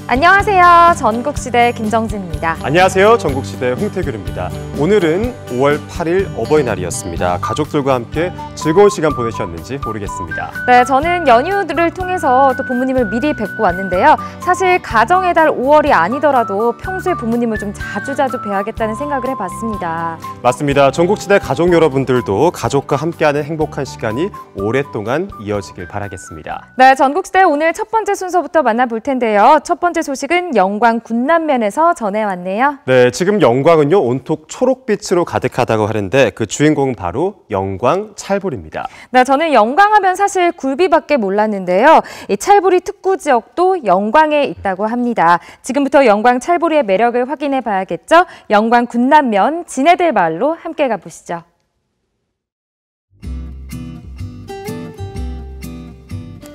안녕하세요. 전국시대 김정진입니다. 안녕하세요. 전국시대 홍태규입니다. 오늘은 5월 8일 어버이날이었습니다. 가족들과 함께 즐거운 시간 보내셨는지 모르겠습니다. 네, 저는 연휴들을 통해서 또 부모님을 미리 뵙고 왔는데요. 사실 가정의 달 5월이 아니더라도 평소에 부모님을 좀 자주자주 뵈야겠다는 생각을 해봤습니다. 맞습니다. 전국시대 가족 여러분들도 가족과 함께하는 행복한 시간이 오랫동안 이어지길 바라겠습니다. 네, 전국시대 오늘 첫 번째 순서부터 만나볼 텐데요. 첫 번째 소식은 영광 군남면에서 전해왔네요. 네, 지금 영광은요 온통 초록빛으로 가득하다고 하는데 그 주인공은 바로 영광 찰보리입니다. 네, 저는 영광하면 사실 굴비밖에 몰랐는데요. 이 찰보리 특구 지역도 영광에 있다고 합니다. 지금부터 영광 찰보리의 매력을 확인해 봐야겠죠. 영광 군남면 지네들 마을로 함께 가보시죠.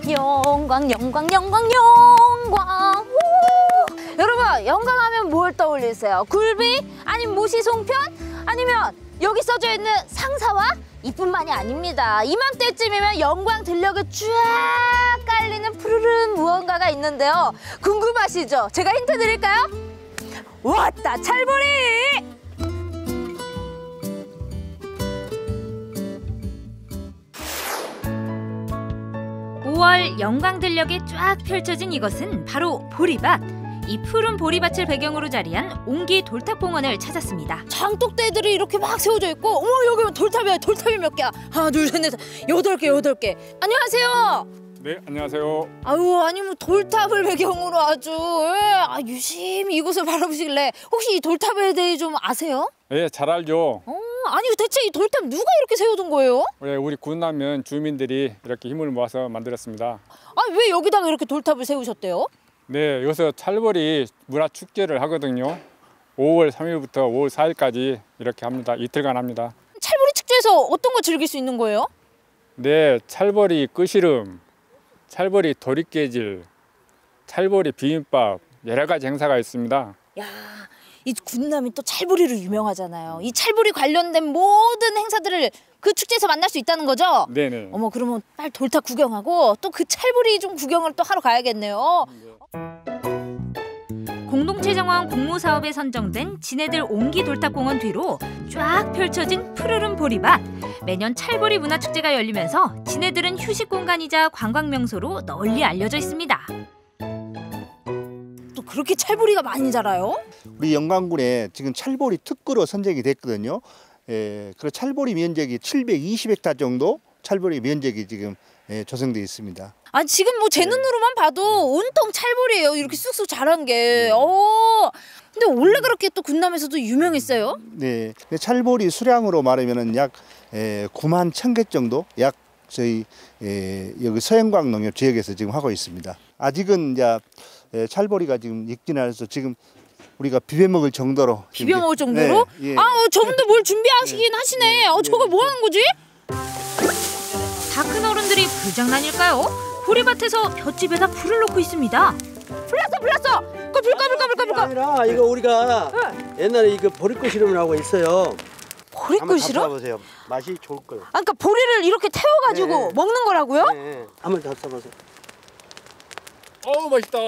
영광. 여러분, 영광하면 뭘 떠올리세요? 굴비? 아니면 모시 송편? 아니면 여기 써져 있는 상사와? 이뿐만이 아닙니다. 이맘때쯤이면 영광 들녘에 쫙 깔리는 푸르른 무언가가 있는데요. 궁금하시죠? 제가 힌트 드릴까요? 왔다, 찰보리! 5월 영광 들녘에 쫙 펼쳐진 이것은 바로 보리밭. 이 푸른 보리밭을 배경으로 자리한 옹기 돌탑공원을 찾았습니다. 장독대들이 이렇게 막 세워져 있고, 어머, 여기 돌탑이야. 돌탑이 몇 개야? 하나, 둘, 셋, 넷, 8개. 안녕하세요. 네, 안녕하세요. 아니 뭐 돌탑을 배경으로 아주 유심히 이곳을 바라보시길래 혹시 이 돌탑에 대해 좀 아세요? 네, 잘 알죠. 아니 대체 이 돌탑 누가 이렇게 세워둔 거예요? 네, 우리 군남면 주민들이 이렇게 힘을 모아서 만들었습니다. 왜 여기다가 이렇게 돌탑을 세우셨대요? 네, 여기서 찰보리 문화축제를 하거든요. 5월 3일부터 5월 4일까지 이렇게 합니다. 이틀간 합니다. 찰보리 축제에서 어떤 거 즐길 수 있는 거예요? 네, 찰보리 끄시름, 찰보리 도리깨질, 찰보리 비빔밥 여러 가지 행사가 있습니다. 야, 이 군남이 또 찰보리로 유명하잖아요. 이 찰보리 관련된 모든 행사들을 그 축제에서 만날 수 있다는 거죠? 네네. 어머, 그러면 빨리 돌탑 구경하고 또 그 찰보리 좀 구경을 또 하러 가야겠네요. 공동체 정원 공모사업에 선정된 지네들 옹기 돌탑공원 뒤로 쫙 펼쳐진 푸르른 보리밭. 매년 찰보리 문화축제가 열리면서 지네들은 휴식 공간이자 관광 명소로 널리 알려져 있습니다. 또 그렇게 찰보리가 많이 자라요? 우리 영광군에 지금 찰보리 특구로 선정이 됐거든요. 그리고 찰보리 면적이 720헥타 정도 찰보리 면적이 지금 조성되어 있습니다. 지금 뭐 제 눈으로만 봐도 온통 찰보리예요. 이렇게 쑥쑥 자란 게. 근데 원래 그렇게 또 군남에서도 유명했어요? 네. 찰보리 수량으로 말하면은 약 9만 1,000개 정도 약 저희 여기 서영광 농협 지역에서 지금 하고 있습니다. 아직은 이제 찰보리가 지금 익진해서 지금 우리가 비벼 먹을 정도로. 비벼 먹을 정도로? 네, 예. 저분도 뭘 준비하시긴 하시네. 저거 뭐 하는 거지? 다 큰 어른들이 불장난일까요? 보리밭에서 볏짚에다 불을 놓고 있습니다. 불났어! 그거 불까? 아니라 이거 우리가 옛날에 이거 보리꽃이름이라고 있어요. 보리꽃이름? 보세요. 맛이 좋을 거예요. 그러니까 보리를 이렇게 태워가지고 네. 먹는 거라고요? 네. 한번 더 써보세요. 어우, 맛있다.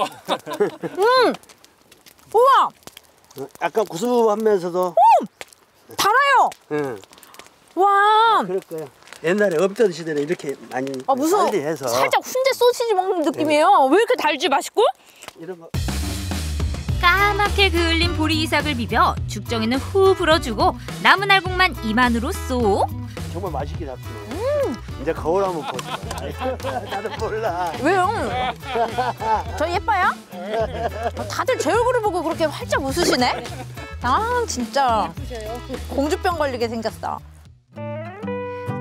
우와! 약간 구수하면서도 달아요! 네. 와! 그럴 거예요. 옛날에 없던 시대는 이렇게 많이 무슨 빨리 해서 살짝 훈제 소시지 먹는 느낌이에요. 왜 이렇게 달지? 맛있고? 이런 거. 까맣게 그을린 보리 이삭을 비벼 죽정에는 후 불어주고 남은 알곡만 입 안으로 쏙. 정말 맛있게 잡수네. 이제 거울 한번 보자. 나도 몰라. 왜요? 저 예뻐요? 다들 제 얼굴을 보고 그렇게 활짝 웃으시네? 진짜 공주병 걸리게 생겼어.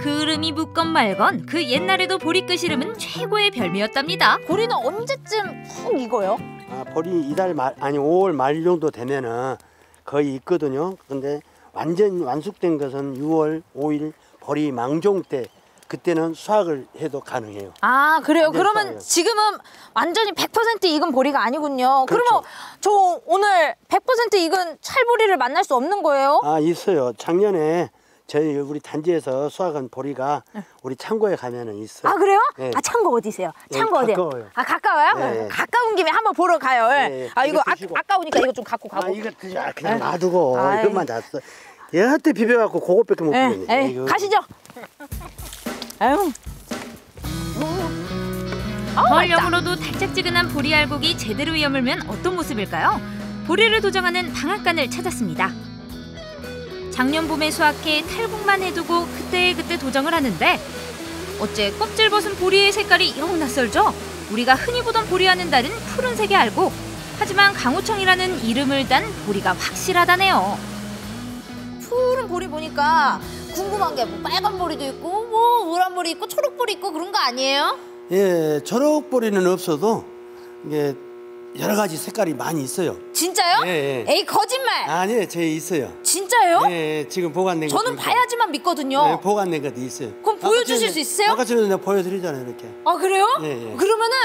그름이 묻건 말건 그 옛날에도 보리 끄시름은 최고의 별미였답니다. 보리는 언제쯤 푹 익어요? 보리 이달 말 아니 5월 말 정도 되면은 거의 익거든요. 근데 완전 완숙된 것은 6월 5일 보리 망종 때 그때는 수확을 해도 가능해요. 그래요? 그러면 수확해요. 지금은 완전히 100% 익은 보리가 아니군요. 그렇죠. 그러면 저 오늘 100% 익은 찰보리를 만날 수 없는 거예요? 있어요. 작년에 저희 우리 단지에서 수확한 보리가 우리 창고에 가면은 있어요. 아 그래요? 네. 아 창고 어디세요? 창고 어디요? 가까워요. 아 가까워요? 네. 가까운 김에 한번 보러 가요. 네. 아 이거 이거 드시고. 아까우니까 이거 좀 갖고 가고. 아 이거 그냥 놔두고 아이. 이것만 잤어. 여태 비벼갖고 그것밖에 못 예, 비벼네. 예. 가시죠. 아유. 벌령으로도 달짝지근한 보리 알곡이 제대로 여물면 어떤 모습일까요? 보리를 도정하는 방앗간을 찾았습니다. 작년 봄에 수확해 탈곡만 해두고 그때그때 도정을 하는데 어째 껍질 벗은 보리의 색깔이 영 낯설죠? 우리가 흔히 보던 보리와는 다른 푸른색의 알곡. 하지만 강호청이라는 이름을 딴 보리가 확실하다네요. 푸른 보리 보니까 궁금한 게 뭐 빨간 보리도 있고 뭐 노란 보리 있고 초록 보리 있고 그런 거 아니에요? 예, 초록보리는 없어도 이게 여러 가지 색깔이 많이 있어요. 진짜요? 예, 예. 에이 거짓말. 아니에요, 제 있어요. 진짜요? 예, 지금 보관된 거. 저는 봐야지만 믿거든요. 네, 보관된 것도 있어요. 그럼 보여주실 수 있어요? 아까 전에 내가 보여드리잖아요, 이렇게. 아 그래요? 예, 예. 그러면은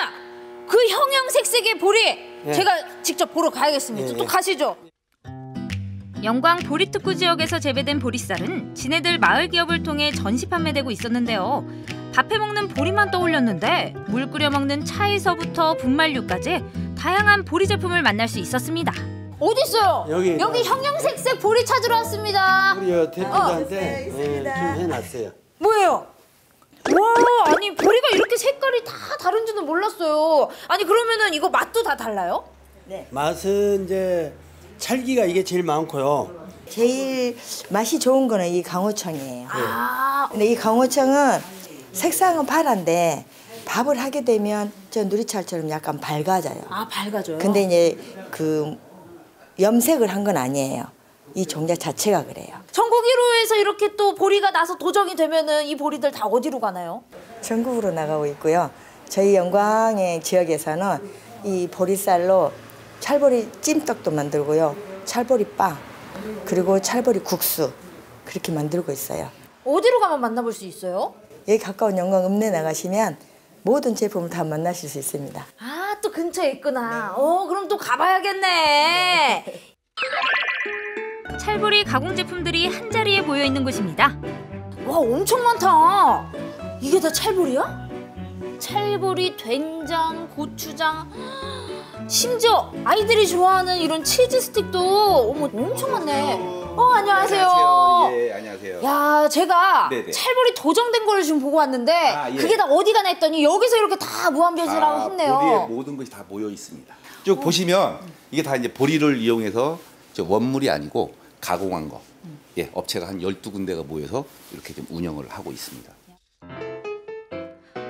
그 형형색색의 보리 예. 제가 직접 보러 가야겠습니다. 예, 또 예. 가시죠. 영광 보리특구 지역에서 재배된 보리쌀은 지네들 마을 기업을 통해 전시 판매되고 있었는데요. 밥해 먹는 보리만 떠올렸는데 물 끓여 먹는 차에서부터 분말류까지 다양한 보리 제품을 만날 수 있었습니다. 어디 있어요? 여기 형형색색 보리 찾으러 왔습니다. 우리 대표자한테 좀 해놨어요. 뭐예요? 와, 아니 보리가 이렇게 색깔이 다 다른지는 몰랐어요. 아니 그러면은 이거 맛도 다 달라요? 맛은 이제 찰기가 이게 제일 많고요. 제일 맛이 좋은 거는 이 강호청이에요. 아, 근데 이 강호청은 색상은 파란데 밥을 하게 되면 저 누리찰처럼 약간 밝아져요. 아 밝아져요? 근데 이제 그 염색을 한 건 아니에요. 이 종자 자체가 그래요. 전국 1호에서 이렇게 또 보리가 나서 도정이 되면은 이 보리들 다 어디로 가나요? 전국으로 나가고 있고요. 저희 영광의 지역에서는 이 보리쌀로 찰보리 찜떡도 만들고요. 찰보리 빵, 그리고 찰보리 국수 그렇게 만들고 있어요. 어디로 가면 만나볼 수 있어요? 여기 가까운 영광 읍내 나가시면 모든 제품을 다 만나실 수 있습니다. 아 또 근처에 있구나. 그럼 또 가봐야겠네. 찰보리 가공 제품들이 한자리에 모여 있는 곳입니다. 와 엄청 많다. 이게 다 찰보리야? 찰보리, 된장, 고추장, 심지어 아이들이 좋아하는 이런 치즈 스틱도 어머 엄청 많네. 안녕하세요. 안녕하세요. 예, 안녕하세요. 야, 제가 네네. 찰보리 도정된 거를 지금 보고 왔는데 예. 그게 다 어디 가나 했더니 여기서 이렇게 다 무한변수라고 했네요. 보리의 모든 것이 다 모여 있습니다. 쭉 보시면 이게 다 이제 보리를 이용해서 원물이 아니고 가공한 거. 예, 업체가 한 12군데가 모여서 이렇게 좀 운영을 하고 있습니다.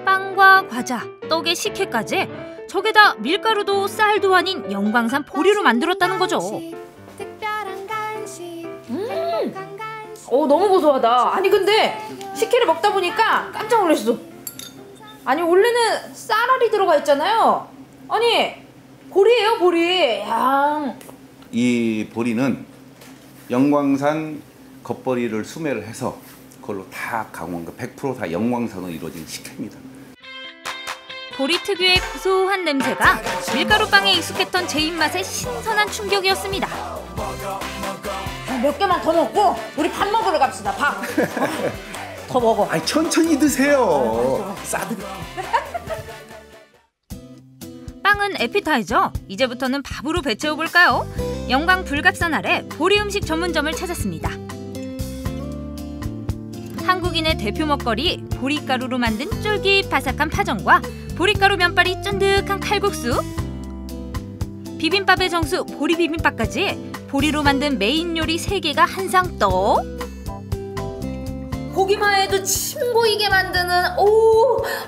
빵과 과자, 떡에 식혜까지 저게다 밀가루도 쌀도 아닌 영광산 보리로 만들었다는 거죠. 너무 고소하다. 아니 근데 식혜를 먹다 보니까 깜짝 놀랐어. 아니 원래는 쌀알이 들어가 있잖아요. 아니 보리예요, 보리. 야. 이 보리는 영광산 겉보리를 수매를 해서 그걸로 다 가공한 거 100% 다 영광산으로 이루어진 식혜입니다. 보리 특유의 고소한 냄새가 밀가루빵에 익숙했던 제 입맛에 신선한 충격이었습니다. 몇 개만 더 먹고 우리 밥 먹으러 갑시다. 밥. 더 먹어. 아니 천천히 드세요. 싸드릴게. 빵은 에피타이저. 이제부터는 밥으로 배채워볼까요? 영광 불갑산 아래 보리 음식 전문점을 찾았습니다. 한국인의 대표 먹거리 보리가루로 만든 쫄깃바삭한 파전과 보리가루 면발이 쫀득한 칼국수, 비빔밥의 정수 보리비빔밥까지 보리로 만든 메인 요리 3개가 한 상 떡. 보기만 해도 침 고이게 만드는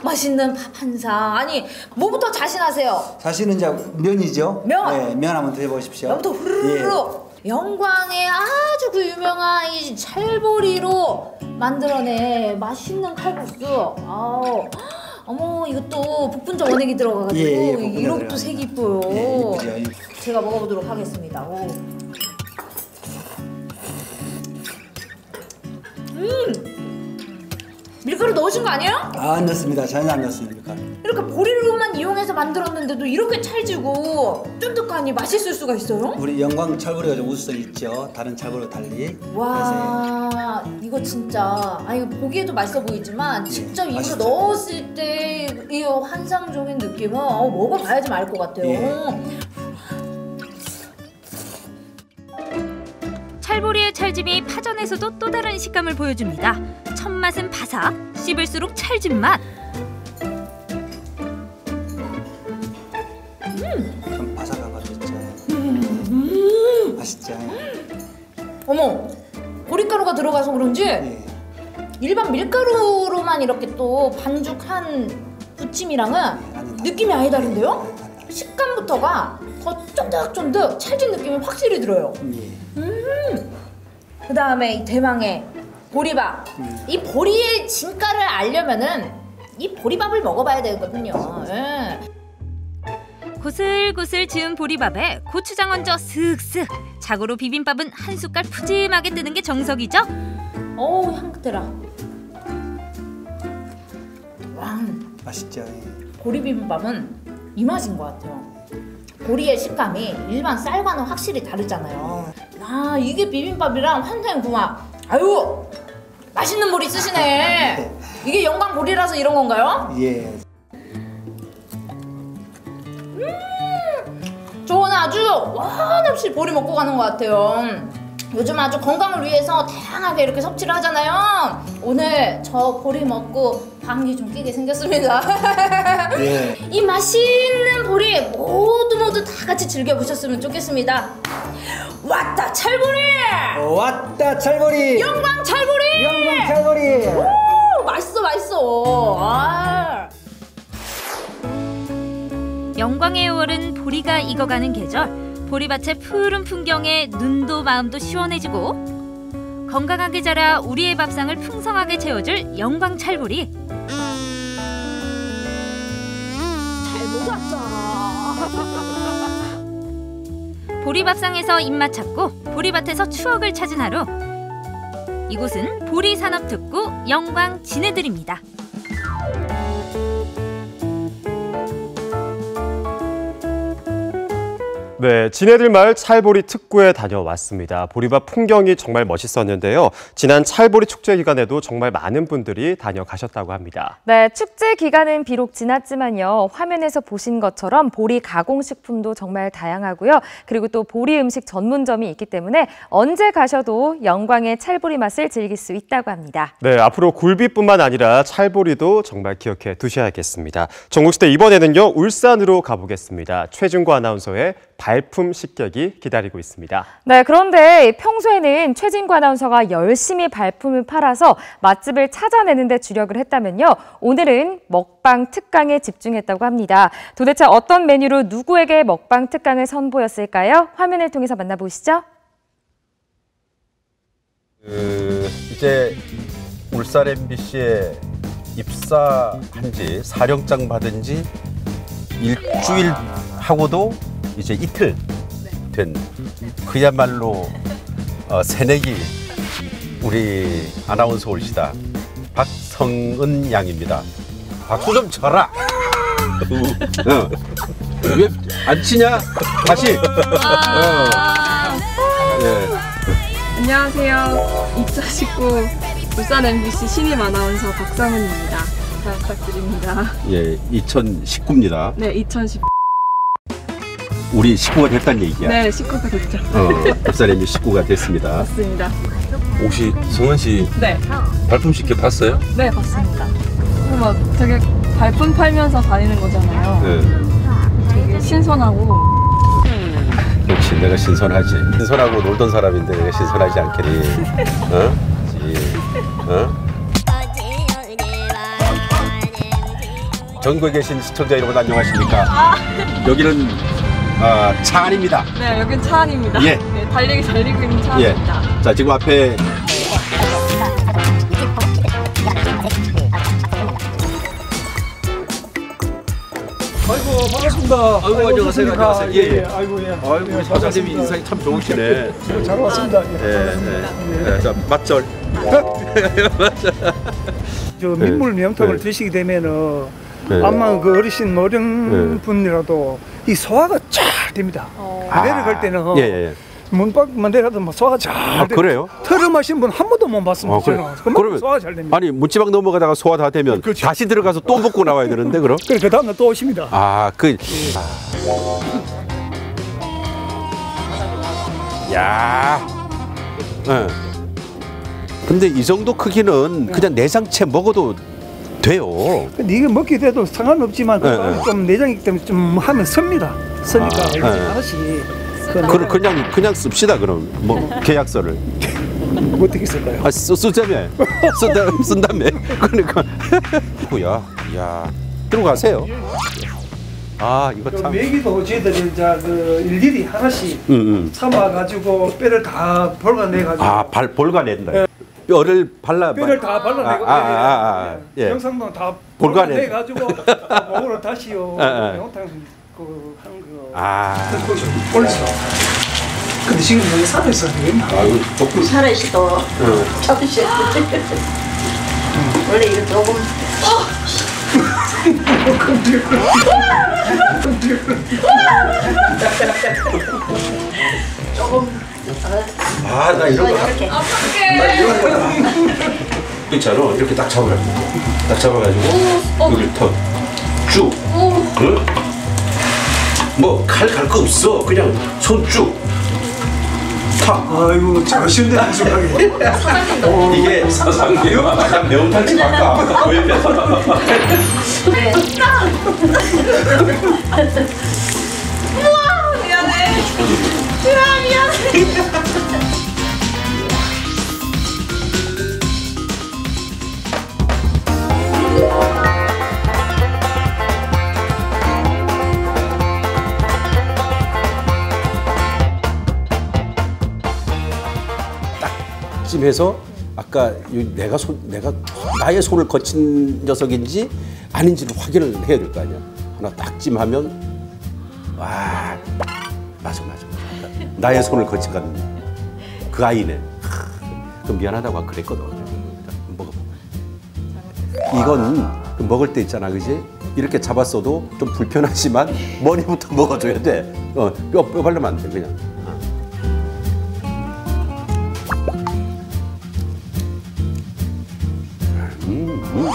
맛있는 밥 한 상. 아니 뭐부터 자신하세요? 사실은 이제 면이죠. 면? 네, 면 한번 드셔보십시오. 면부터 후루룩. 영광의 아주 그 유명한 이 찰보리로 만들어낸 맛있는 칼국수. 어머 이것도 복분자 원액이 들어가가지고 예, 복분자 이렇게 들어가요. 색이 이뻐요. 예, 이쁘죠. 제가 먹어보도록 하겠습니다. 밀가루 넣으신 거 아니에요? 안 넣습니다. 전혀 안 넣습니다. 이렇게 보리로만 이용해서 만들었는데도 이렇게 찰지고 쫀득하니 맛있을 수가 있어요? 우리 영광 찰보리가 좀 우수성 있죠. 다른 찰보리와 달리. 와, 이거 진짜 이거 보기에도 맛있어 보이지만 직접 입으로 맛있죠. 넣었을 때 이 환상적인 느낌은 먹어봐야지 알 것 같아요. 찰보리의 찰짐이 파전에서도 또 다른 식감을 보여줍니다. 첫 맛은 바삭, 씹을수록 찰진 맛. 좀 바삭한 맛도 있죠. 맛있죠. 어머, 보리가루가 들어가서 그런지 예. 일반 밀가루로만 이렇게 또 반죽한 부침이랑은 느낌이 아예 다른데요? 식감부터가 더 쫀득쫀득 찰진 느낌이 확실히 들어요. 그 다음에 이 대망의 보리밥. 이 보리의 진가를 알려면은 이 보리밥을 먹어봐야 되거든요. 예. 고슬고슬 지은 보리밥에 고추장 얹어 슥슥. 자고로 비빔밥은 한 숟갈 푸짐하게 뜨는 게 정석이죠. 어우, 향긋해라. 와, 맛있죠. 보리 비빔밥은 이 맛인 것 같아요. 보리의 식감이 일반 쌀과는 확실히 다르잖아요. 아, 이게 비빔밥이랑 환상의 궁합. 아유, 맛있는 보리 쓰시네. 이게 영광 보리라서 이런 건가요? 예. 저는 아주 원없이 보리 먹고 가는 것 같아요. 요즘 아주 건강을 위해서 다양하게 이렇게 섭취를 하잖아요. 오늘 저 보리 먹고 방귀 좀 끼게 생겼습니다. 예. 이 맛있는 보리 모두 다 같이 즐겨보셨으면 좋겠습니다. 왔다 찰보리! 왔다 찰보리! 영광 찰보리! 영광 찰보리! 오, 맛있어. 아. 영광의 5월은 보리가 익어가는 계절. 보리밭의 푸른 풍경에 눈도 마음도 시원해지고 건강하게 자라 우리의 밥상을 풍성하게 채워줄 영광 찰보리. 잘 먹었다. 보리밥상에서 입맛 찾고 보리밭에서 추억을 찾은 하루. 이곳은 보리산업특구 영광 진해들입니다. 네, 진해들 마을 찰보리 특구에 다녀왔습니다. 보리밥 풍경이 정말 멋있었는데요. 지난 찰보리 축제 기간에도 정말 많은 분들이 다녀가셨다고 합니다. 네, 축제 기간은 비록 지났지만요. 화면에서 보신 것처럼 보리 가공식품도 정말 다양하고요. 그리고 또 보리 음식 전문점이 있기 때문에 언제 가셔도 영광의 찰보리 맛을 즐길 수 있다고 합니다. 네, 앞으로 굴비뿐만 아니라 찰보리도 정말 기억해 두셔야겠습니다. 전국시대 이번에는요, 울산으로 가보겠습니다. 최준구 아나운서의 발품 식객이 기다리고 있습니다. 네, 그런데 평소에는 최진구 아나운서가 열심히 발품을 팔아서 맛집을 찾아내는 데 주력을 했다면요. 오늘은 먹방 특강에 집중했다고 합니다. 도대체 어떤 메뉴로 누구에게 먹방 특강을 선보였을까요? 화면을 통해서 만나보시죠. 이제 울산 MBC에 입사한 지 사령장 받은 지 일주일 하고도 이제 이틀 된 그야말로 새내기 우리 아나운서 올시다 박성은 양입니다. 박수 좀 쳐라. 왜 안 치냐? 다시. 네. 안녕하세요. 2019 울산 MBC 신임 아나운서 박성은입니다. 잘 부탁드립니다. 예, 2019입니다. 네, 2019. 우리 식구가 됐다는 얘기야. 네, 식구가 됐죠. 울산 MBC 식구가 됐습니다. 맞습니다. 혹시 성은 씨 네. 발품 쉽게 봤어요? 네, 봤습니다. 막 되게 발품 팔면서 다니는 거잖아요. 네. 되게 신선하고. 그렇지, 내가 신선하지. 신선하고 놀던 사람인데 내가 신선하지 않겠니? 전국에 계신 시청자 여러분 안녕하십니까? 여기는 차 안입니다. 네, 여긴 차 안입니다. 예. 네, 달리기 달리고 있는 차 안입니다. 예. 자, 지금 앞에 아이고 반갑습니다. 아이고 안녕하세요. 안녕하세요. 예, 예. 아이고 예. 아이고 사장님이 인상이 참 좋으시네. 잘 왔습니다. 예, 예. 자, 맞절. 저 민물 명탕을 드시게 되면은 아마 그 어르신 노령분이라도 이 소화가 잘 됩니다. 내려갈 때는 문밖만 내려도 뭐 소화가 잘 돼요. 그래요? 털어 마신 분 한 번도 못 봤습니다. 그러면 소화가 잘 됩니다. 아니 문지방 넘어가다가 소화 다 되면 다시 들어가서 또 먹고 나와야 되는데 그럼? 그래 그 다음날 또 오십니다. 야. 근데 이 정도 크기는 그냥 내장채 먹어도 돼요. 근데 이게 먹게 돼도 상관없지만 좀 내장이기 때문에 좀 하면 섭니다. 쓰니까 하나씩. 그냥 씁시다 그럼 뭐 계약서를. 어떻게 쓸까요? 쓰자며 쓴다며. 그러니까 뭐야? 야 들어가세요. 이거 참. 메기도 저희들이 그 일일이 하나씩 참아가지고 뼈를 다 볼가내가지고. 볼가낸다. 뼈를 발라. 뼈를 다 발라내고. 영상도 다 볼가내가지고 목으로 다시요. 매운탕 하는 거. 올렸어. 근데 지금 여기 살아있어 되겠나? 살아있어도 조금씩. 원래 이거 조금. 조금. 나 이런 거. 나 이런 거. 있잖아. 이렇게 딱 잡아가지고. 여기 턱 쭉. 응? 뭐 칼 갈 거 없어. 그냥 손 쭉. 탁. 아이고 잘하시는데 한순간에. 이게 사장님. 난 매운탕집 할까? 그 옆에서. 우와 미안해. 미안해. 찜해서 아까 내가 나의 손을 거친 녀석인지 아닌지를 확인을 해야 될 거 아니야. 하나 딱 찜하면 와 맞아. 나의 손을 거쳐간 그 아이네. 좀 미안하다고 그랬거든. 먹어봐. 이건 먹을 때 있잖아, 그지? 이렇게 잡았어도 좀 불편하지만 머리부터 먹어줘야 돼. 뼈 바르면 안 돼, 그냥.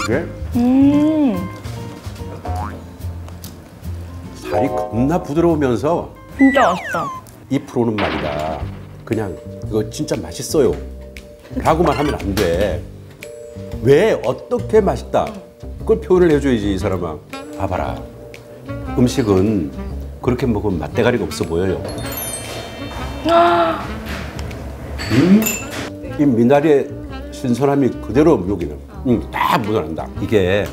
그래? 살이 겁나 부드러우면서 진짜 맛있다. 2%는 말이다. 그냥 이거 진짜 맛있어요 라고만 하면 안 돼. 왜 어떻게 맛있다 그걸 표현을 해줘야지. 이 사람아 봐봐라. 음식은 그렇게 먹으면 맛대가리가 없어 보여요. 이 미나리의 신선함이 그대로 여기는 딱 묻어난다. 이게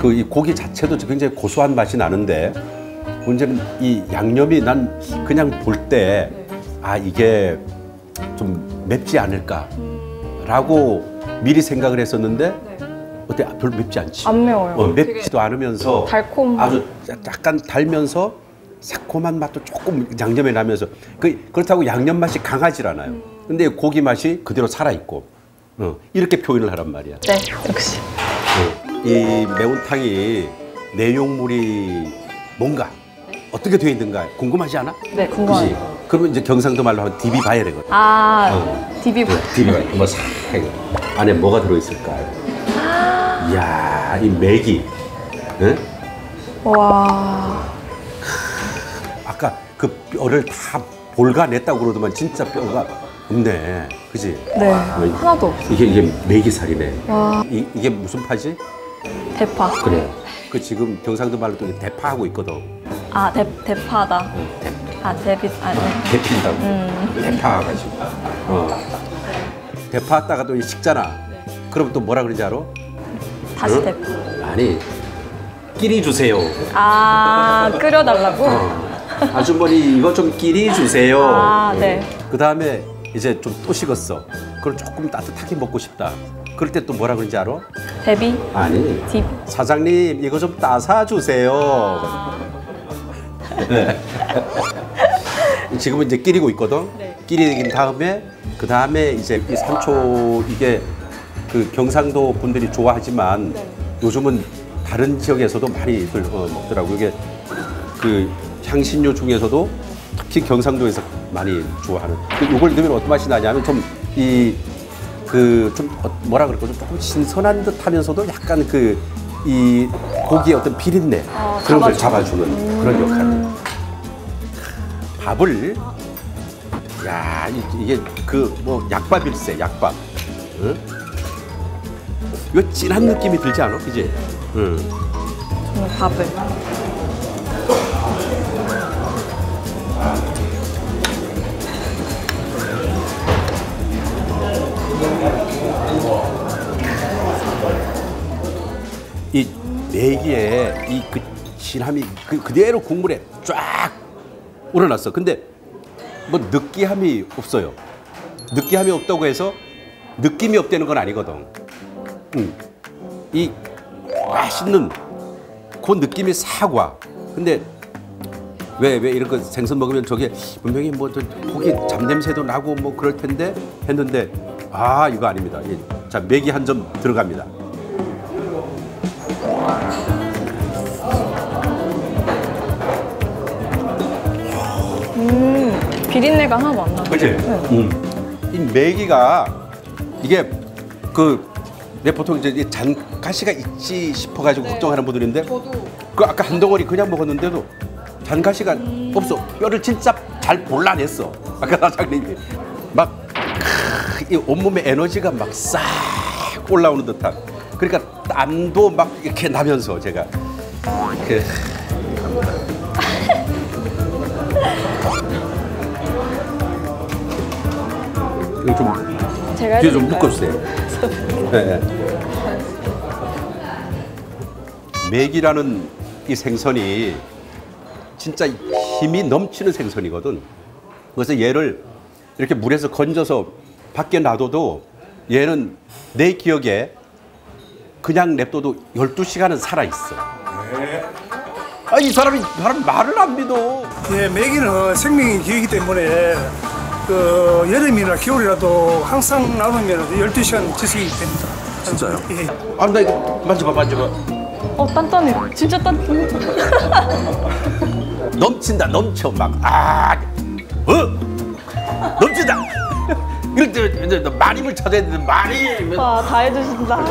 이 고기 자체도 굉장히 고소한 맛이 나는데 문제는 이 양념이 난 그냥 볼 때 이게 좀 맵지 않을까라고 미리 생각을 했었는데 어때? 별로 맵지 않지? 안 매워요. 맵지도 않으면서 달콤. 아주 약간 달면서 새콤한 맛도 조금 양념에 나면서 그렇다고 양념 맛이 강하질 않아요. 근데 고기 맛이 그대로 살아있고 이렇게 표현을 하란 말이야. 네, 역시. 이 매운탕이 내용물이 뭔가 어떻게 되어 있는가 궁금하지 않아? 네, 궁금해요. 그러면 이제 경상도 말로 하면 디비 봐야 되거든. 디비봐. 디비봐. 한번 싹 해. 안에 뭐가 들어있을까? 이야, 이 맥이. 응? 와. 아까 그 뼈를 다 볼가냈다고 그러더만 진짜 뼈가 없네. 그지? 네. 하나도 없어. 이게 메기살이네. 와. 이게 무슨 파지? 대파. 그래. 그 지금 경상도 말로 또 대파하고 있거든. 대파다. 대핀다고. 대파 가지고. 대파 하다가 또 식잖아. 그럼 또 뭐라 그러는지 알아? 다시 대파. 아니, 끼리 주세요. 끓여달라고? 아주머니 이거 좀 끼리 주세요. 네. 그 다음에 이제 좀 또 식었어. 그걸 조금 따뜻하게 먹고 싶다. 그럴 때 또 뭐라 그러는지 알아? 데비? 아니. 사장님 이거 좀 따사 주세요. 네. 지금은 이제 끼리고 있거든. 끼리긴 다음에 그 다음에 이제 이 산초 이게 그 경상도 분들이 좋아하지만 요즘은 다른 지역에서도 많이들 먹더라고요. 이게 그 향신료 중에서도 특히 경상도에서 많이 좋아하는. 이걸 넣으면 어떤 맛이 나냐면 좀 뭐라 그럴까, 조금 신선한 듯하면서도 약간 이 고기의 어떤 비린내 그런 걸 잡아주는 그런 역할. 밥을 야 이게 뭐 약밥일세, 약밥. 응? 이거 진한 느낌이 들지 않아, 그지? 응. 저는 밥을. 이 내기에 이 진함이 그대로 국물에 쫙 우러났어. 근데 뭐 느끼함이 없어요. 느끼함이 없다고 해서 느낌이 없다는 건 아니거든. 이 맛있는 그 느낌이 싹 와. 근데 왜 이런 거 생선 먹으면 저게 분명히 뭐 고기 잡냄새도 나고 뭐 그럴 텐데 했는데 이거 아닙니다. 자, 매기 한 점 들어갑니다. 비린내가 하나도 안 나요. 그치? 이 매기가 이게 내 보통 이제 잔가시가 있지 싶어가지고 걱정하는 분들인데 아까 한 덩어리 그냥 먹었는데도 잔가시가 없어. 뼈를 진짜 잘 골라냈어. 아까 사장님이 이 온몸에 에너지가 막 싹 올라오는 듯한. 그러니까 땀도 막 이렇게 나면서 제가 이거 좀 뒤에 좀 묶어주세요. 네. 맥이라는 이 생선이 진짜 힘이 넘치는 생선이거든. 그래서 얘를 이렇게 물에서 건져서 밖에 놔둬도 얘는 내 기억에 그냥 냅둬도 12시간은 살아있어. 이 사람이 말을 안 믿어. 예, 메기는 생명의 기회이기 때문에 여름이나 겨울이라도 항상 나누면 12시간 지속이 됩니다. 진짜요? 예. 나 이거 만져봐. 단단해. 진짜 단단해. 넘친다, 넘쳐 막. 넘친다. 이럴 때 마림을 찾아야 되는데 마림. 다 해주신다.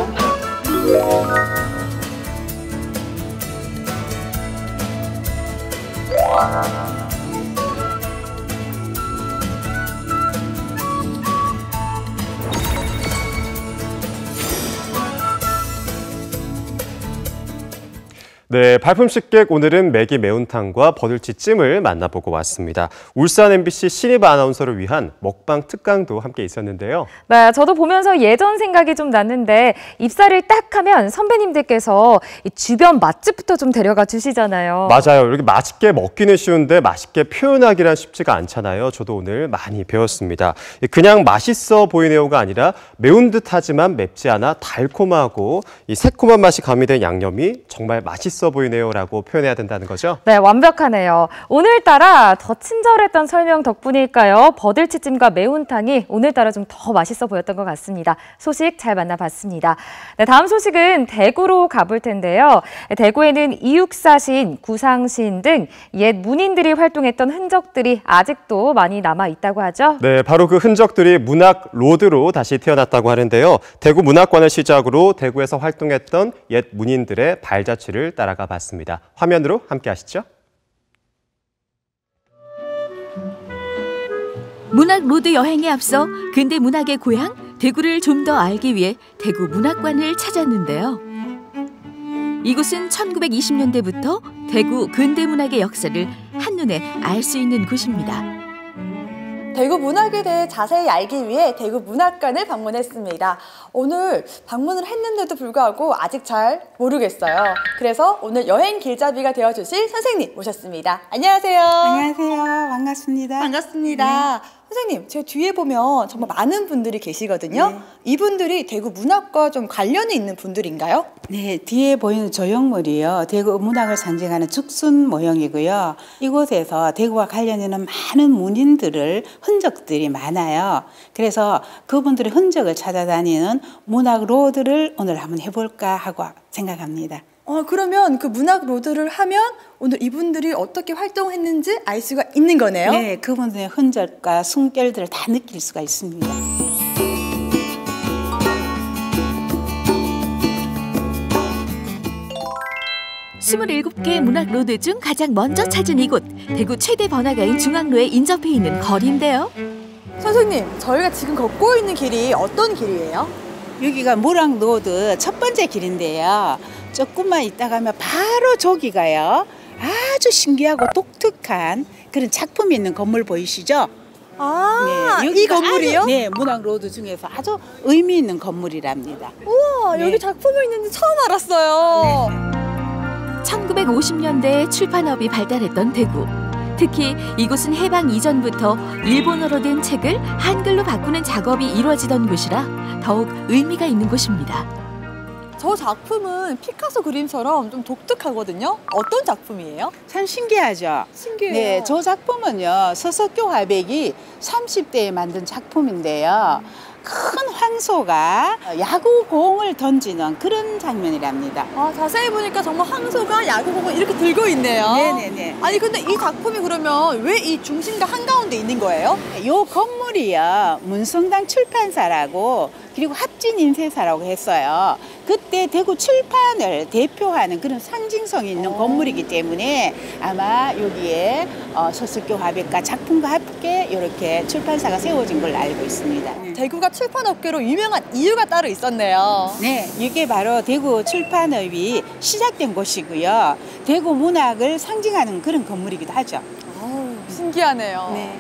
네, 발품 식객 오늘은 매기 매운탕과 버들치찜을 만나보고 왔습니다. 울산 MBC 신입 아나운서를 위한 먹방 특강도 함께 있었는데요. 네, 저도 보면서 예전 생각이 좀 났는데 입사를 딱 하면 선배님들께서 주변 맛집부터 좀 데려가 주시잖아요. 맞아요. 이렇게 맛있게 먹기는 쉬운데 맛있게 표현하기란 쉽지가 않잖아요. 저도 오늘 많이 배웠습니다. 그냥 맛있어 보이네요가 아니라 매운 듯하지만 맵지 않아 달콤하고 이 새콤한 맛이 가미된 양념이 정말 맛있어 보이네요라고 표현해야 된다는 거죠? 네, 완벽하네요. 오늘따라 더 친절했던 설명 덕분일까요? 버들치찜과 매운탕이 오늘따라 좀 더 맛있어 보였던 것 같습니다. 소식 잘 만나봤습니다. 네, 다음 소식은 대구로 가볼 텐데요. 대구에는 이육사신, 구상신 등 옛 문인들이 활동했던 흔적들이 아직도 많이 남아 있다고 하죠? 네, 바로 그 흔적들이 문학 로드로 다시 태어났다고 하는데요. 대구 문학관을 시작으로 대구에서 활동했던 옛 문인들의 발자취를 따라가 봤습니다. 화면으로 함께 하시죠. 문학 로드 여행에 앞서 근대 문학의 고향 대구를 좀 더 알기 위해 대구 문학관을 찾았는데요. 이곳은 1920년대부터 대구 근대 문학의 역사를 한눈에 알 수 있는 곳입니다. 대구 문학에 대해 자세히 알기 위해 대구 문학관을 방문했습니다. 오늘 방문을 했는데도 불구하고 아직 잘 모르겠어요. 그래서 오늘 여행 길잡이가 되어주실 선생님 모셨습니다. 안녕하세요. 안녕하세요. 반갑습니다. 반갑습니다. 선생님, 제 뒤에 보면 정말 많은 분들이 계시거든요. 네. 이분들이 대구 문학과 좀 관련이 있는 분들인가요? 네, 뒤에 보이는 조형물이요. 대구 문학을 상징하는 죽순 모형이고요. 이곳에서 대구와 관련 있는 많은 문인들을 흔적들이 많아요. 그래서 그분들의 흔적을 찾아다니는 문학 로드를 오늘 한번 해볼까 하고 생각합니다. 그러면 그 문학 로드를 하면 오늘 이분들이 어떻게 활동했는지 알 수가 있는 거네요? 네, 그분들의 흔적과 숨결들을 다 느낄 수가 있습니다. 27개 문학 로드 중 가장 먼저 찾은 이곳, 대구 최대 번화가인 중앙로에 인접해 있는 거리인데요. 선생님, 저희가 지금 걷고 있는 길이 어떤 길이에요? 여기가 문학 로드 첫 번째 길인데요. 조금만 있다 가면 바로 저기가요. 아주 신기하고 독특한 그런 작품이 있는 건물 보이시죠? 네, 이 건물이요? 아주, 네, 문학 로드 중에서 아주 의미 있는 건물이랍니다. 우와, 여기 작품이 있는지 처음 알았어요. 네. 1950년대에 출판업이 발달했던 대구. 특히 이곳은 해방 이전부터 일본어로 된 책을 한글로 바꾸는 작업이 이루어지던 곳이라 더욱 의미가 있는 곳입니다. 저 작품은 피카소 그림처럼 좀 독특하거든요. 어떤 작품이에요? 참 신기하죠? 신기해요. 네, 저 작품은요. 서석교 화백이 30대에 만든 작품인데요. 큰 황소가 야구공을 던지는 그런 장면이랍니다. 자세히 보니까 정말 황소가 야구공을 이렇게 들고 있네요. 네네네. 아니 근데 이 작품이 그러면 왜 이 중심가 한가운데 있는 거예요? 요 건물이요. 문성당 출판사라고 그리고 합진인쇄사라고 했어요. 그때 대구 출판을 대표하는 그런 상징성이 있는 건물이기 때문에 아마 여기에 서석교 화백과 작품과 함께 이렇게 출판사가 세워진 걸로 알고 있습니다. 대구가 출판업계로 유명한 이유가 따로 있었네요. 네, 이게 바로 대구 출판업이 시작된 곳이고요. 대구 문학을 상징하는 그런 건물이기도 하죠. 신기하네요. 네.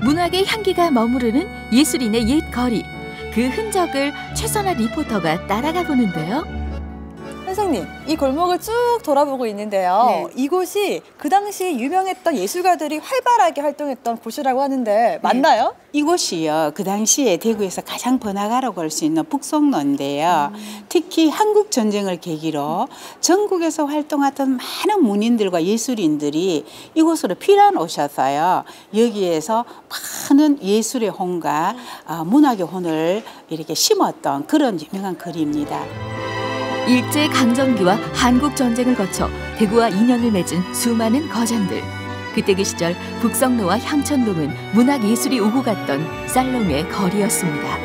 문학의 향기가 머무르는 예술인의 옛 거리. 그 흔적을 최선아 리포터가 따라가 보는데요. 선생님, 이 골목을 쭉 돌아보고 있는데요. 네. 이곳이 그 당시 유명했던 예술가들이 활발하게 활동했던 곳이라고 하는데 맞나요? 이곳이요. 그 당시에 대구에서 가장 번화가라고 할 수 있는 북성로인데요. 특히 한국 전쟁을 계기로 전국에서 활동하던 많은 문인들과 예술인들이 이곳으로 피난 오셔서요. 여기에서 많은 예술의 혼과 문학의 혼을 이렇게 심었던 그런 유명한 거리입니다. 일제강점기와 한국전쟁을 거쳐 대구와 인연을 맺은 수많은 거장들. 그때 그 시절 북성로와 향천동은 문학예술이 오고 갔던 살롱의 거리였습니다.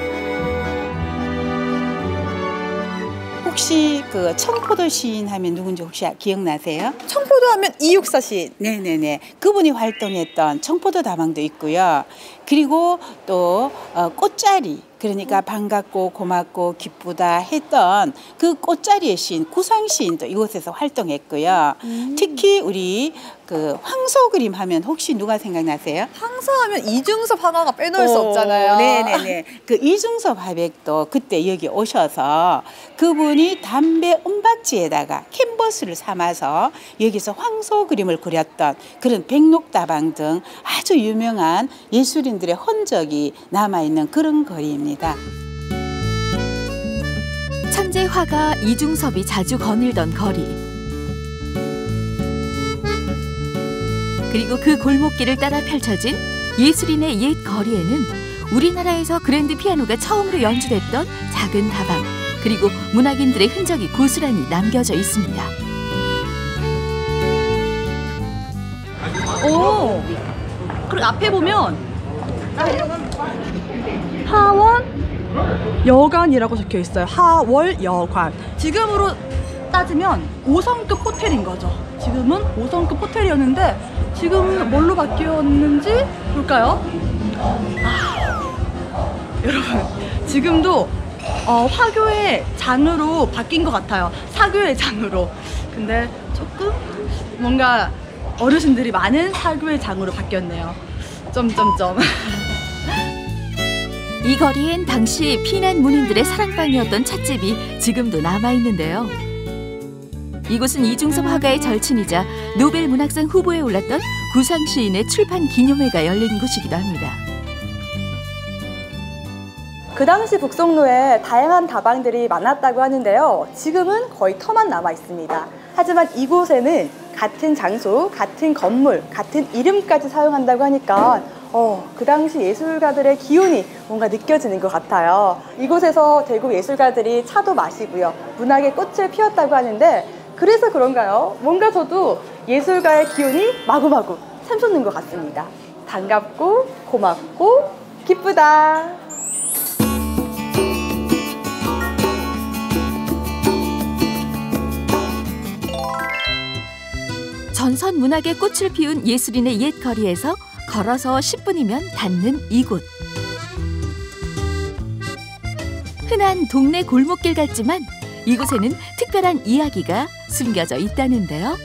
혹시 그 청포도 시인 하면 누군지 혹시 기억나세요? 청포도 하면 이육사 시인. 네네네. 그분이 활동했던 청포도 다방도 있고요. 그리고 또 꽃자리. 그러니까 반갑고 고맙고 기쁘다 했던 그 꽃자리의 시인, 구상시인도 이곳에서 활동했고요. 특히 우리 그 황소 그림 하면 혹시 누가 생각나세요? 황소 하면 이중섭 화가가 빼놓을 수 없잖아요. 네네네. 그 이중섭 화백도 그때 여기 오셔서 그분이 담배 은박지에다가 캔버스를 삼아서 여기서 황소 그림을 그렸던 그런 백록다방 등 아주 유명한 예술인들의 흔적이 남아있는 그런 거리입니다. 천재 화가 이중섭이 자주 거닐던 거리. 그리고 그 골목길을 따라 펼쳐진 예술인의 옛 거리에는 우리나라에서 그랜드 피아노가 처음으로 연주됐던 작은 다방, 그리고 문학인들의 흔적이 고스란히 남겨져 있습니다. 오! 그리고 앞에 보면 하원 여관이라고 적혀 있어요. 하월 여관. 지금으로 따지면 5성급 호텔인 거죠. 지금은 5성급 호텔이었는데 지금은 뭘로 바뀌었는지 볼까요? 여러분, 지금도 화교의 장으로 바뀐 것 같아요. 사교의 장으로. 근데 조금 뭔가 어르신들이 많은 사교의 장으로 바뀌었네요. 점점점. 이 거리엔 당시 피난 문인들의 사랑방이었던 찻집이 지금도 남아있는데요. 이곳은 이중섭 화가의 절친이자 노벨 문학상 후보에 올랐던 구상 시인의 출판 기념회가 열린 곳이기도 합니다. 그 당시 북송로에 다양한 다방들이 많았다고 하는데요. 지금은 거의 터만 남아 있습니다. 하지만 이곳에는 같은 장소, 같은 건물, 같은 이름까지 사용한다고 하니까 그 당시 예술가들의 기운이 뭔가 느껴지는 것 같아요. 이곳에서 대구 예술가들이 차도 마시고요. 문학의 꽃을 피웠다고 하는데 그래서 그런가요? 뭔가 저도 예술가의 기운이 마구마구 샘솟는 것 같습니다. 반갑고 고맙고 기쁘다. 전선 문학의 꽃을 피운 예술인의 옛 거리에서 걸어서 10분이면 닿는 이곳. 흔한 동네 골목길 같지만 이곳에는 특별한 이야기가 숨겨져 있다는데요.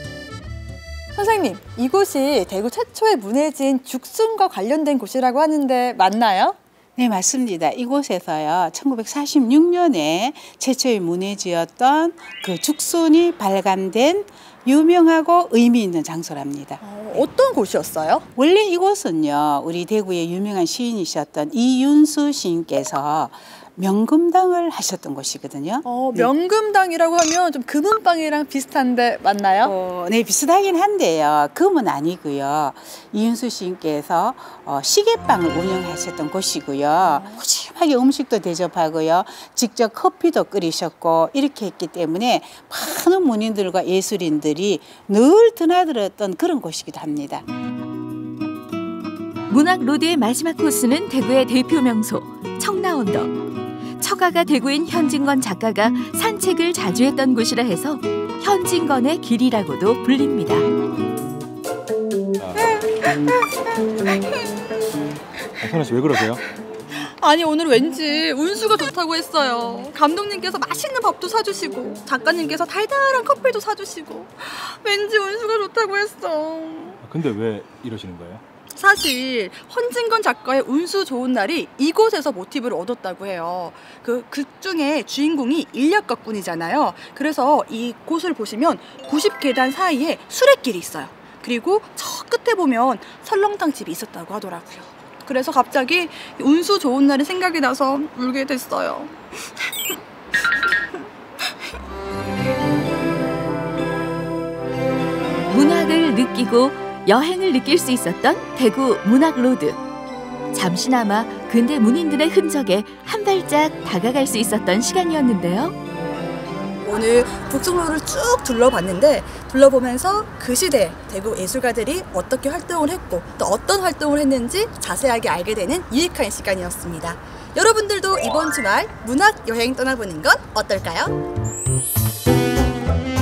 선생님, 이곳이 대구 최초의 문해지인 죽순과 관련된 곳이라고 하는데 맞나요? 네, 맞습니다. 이곳에서요, 1946년에 최초의 문해지였던 그 죽순이 발간된 유명하고 의미 있는 장소랍니다. 어떤 곳이었어요? 원래 이곳은요, 우리 대구의 유명한 시인이셨던 이윤수 시인께서 명금당을 하셨던 곳이거든요. 명금당이라고 하면 좀 금은방이랑 비슷한데 맞나요? 네, 비슷하긴 한데요. 금은 아니고요. 이윤수 시인께서 시계방을 운영하셨던 곳이고요. 푸짐하게 음식도 대접하고요. 직접 커피도 끓이셨고 이렇게 했기 때문에 많은 문인들과 예술인들이 늘 드나들었던 그런 곳이기도 합니다. 문학 로드의 마지막 코스는 대구의 대표 명소 청라언덕. 처가가 대구인 현진건 작가가 산책을 자주 했던 곳이라 해서 현진건의 길이라고도 불립니다. 선아 씨 왜 그러세요? 아니 오늘 왠지 운수가 좋다고 했어요. 감독님께서 맛있는 밥도 사주시고 작가님께서 달달한 커피도 사주시고 왠지 운수가 좋다고 했어. 근데 왜 이러시는 거예요? 사실 헌진건 작가의 운수 좋은 날이 이곳에서 모티브를 얻었다고 해요. 그 중에 주인공이 인력거꾼이잖아요. 그래서 이 곳을 보시면 90계단 사이에 수레길이 있어요. 그리고 저 끝에 보면 설렁탕 집이 있었다고 하더라고요. 그래서 갑자기 운수 좋은 날이 생각이 나서 울게 됐어요. 문학을 느끼고 여행을 느낄 수 있었던 대구 문학로드. 잠시나마 근대 문인들의 흔적에 한 발짝 다가갈 수 있었던 시간이었는데요. 오늘 북송로를 쭉 둘러보면서 그 시대 대구 예술가들이 어떻게 활동을 했고 또 어떤 활동을 했는지 자세하게 알게 되는 유익한 시간이었습니다. 여러분들도 이번 주말 문학 여행 떠나보는 건 어떨까요?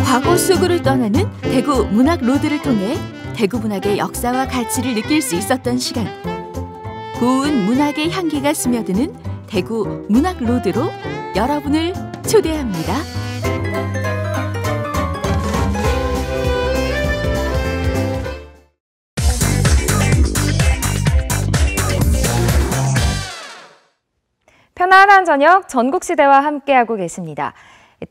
과거 속으로 떠나는 대구 문학로드를 통해 대구 문학의 역사와 가치를 느낄 수 있었던 시간. 고운 문학의 향기가 스며드는 대구 문학로드로 여러분을 초대합니다. 편안한 저녁 전국시대와 함께하고 계십니다.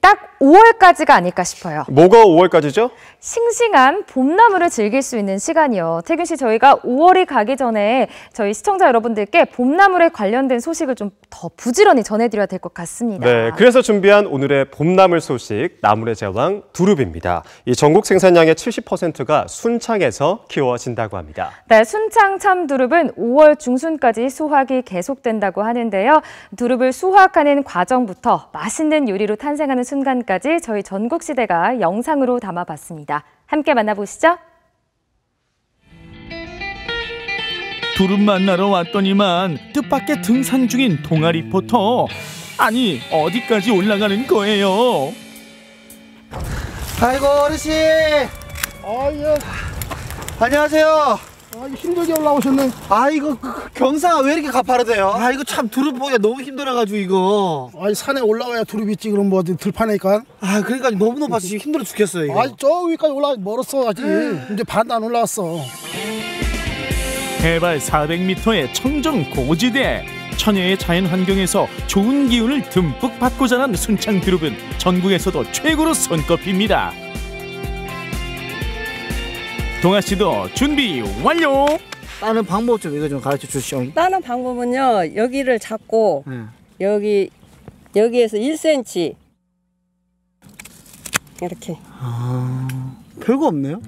딱 5월까지가 아닐까 싶어요. 뭐가 5월까지죠? 싱싱한 봄나물을 즐길 수 있는 시간이요. 태균 씨, 저희가 5월이 가기 전에 저희 시청자 여러분들께 봄나물에 관련된 소식을 좀 더 부지런히 전해드려야 될 것 같습니다. 네, 그래서 준비한 오늘의 봄나물 소식, 나물의 제왕 두릅입니다. 이 전국 생산량의 70%가 순창에서 키워진다고 합니다. 네, 순창 참두릅은 5월 중순까지 수확이 계속된다고 하는데요. 두릅을 수확하는 과정부터 맛있는 요리로 탄생하는 순간까지 저희 전국시대가 영상으로 담아봤습니다. 함께 만나보시죠. 두릅 만나러 왔더니만 뜻밖의 등산 중인 동아 리포터. 아니, 어디까지 올라가는 거예요? 아이고 어르신. 안녕하세요. 힘들게 올라오셨네. 아 이거 경사가 왜 이렇게 가파르대요? 아 이거 참 두릅 보기가 너무 힘들어가지고 이거. 아니 산에 올라와야 두릅 있지. 그럼 뭐 들파니까. 아 그러니까 너무 높아서 지금 힘들어 죽겠어요 이거. 아니 저 위까지 올라 멀었어 아직. 이제 반도 안 올라왔어. 해발 400m의 청정 고지대. 천혜의 자연 환경에서 좋은 기운을 듬뿍 받고 자란 순창 두릅은 전국에서도 최고로 손꼽힙니다. 동아 씨도 준비 완료. 따는 방법 좀 이거 좀 가르쳐 주시죠. 따는 방법은요. 여기를 잡고 여기에서 1cm 이렇게. 아 별거 없네요.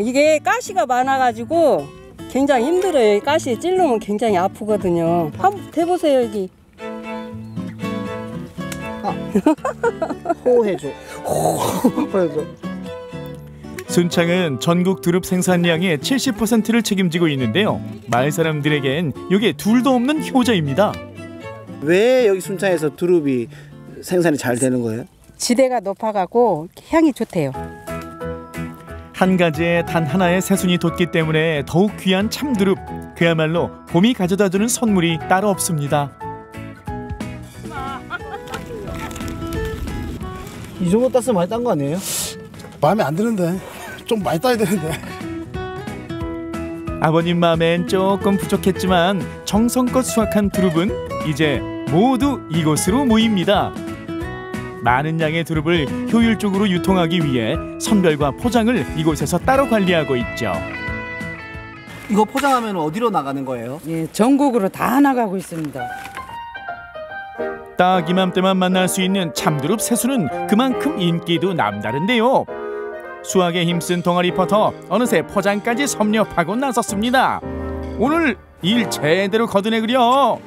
이게 가시가 많아가지고 굉장히 힘들어요. 가시 찔르면 굉장히 아프거든요. 한번 대보세요 여기. 호해줘. 호해줘. 순창은 전국 두릅 생산량의 70%를 책임지고 있는데요. 마을 사람들에겐 이게 둘도 없는 효자입니다. 왜 여기 순창에서 두릅이 생산이 잘 되는 거예요? 지대가 높아가고 향이 좋대요. 한 가지에 단 하나의 새순이 돋기 때문에 더욱 귀한 참두릅. 그야말로 봄이 가져다주는 선물이 따로 없습니다. 이 정도 땄으면 많이 딴 거 아니에요? 마음에 안 드는데. 좀 많이 따야 되는데. 아버님 마음엔 조금 부족했지만 정성껏 수확한 두릅은 이제 모두 이곳으로 모입니다. 많은 양의 두릅을 효율적으로 유통하기 위해 선별과 포장을 이곳에서 따로 관리하고 있죠. 이거 포장하면 어디로 나가는 거예요? 예, 전국으로 다 나가고 있습니다. 딱 이맘때만 만날 수 있는 참두릅 새순은 그만큼 인기도 남다른데요. 수확에 힘쓴 동아 리포터 어느새 포장까지 섭렵하고 나섰습니다. 오늘 일 제대로 거두내그려.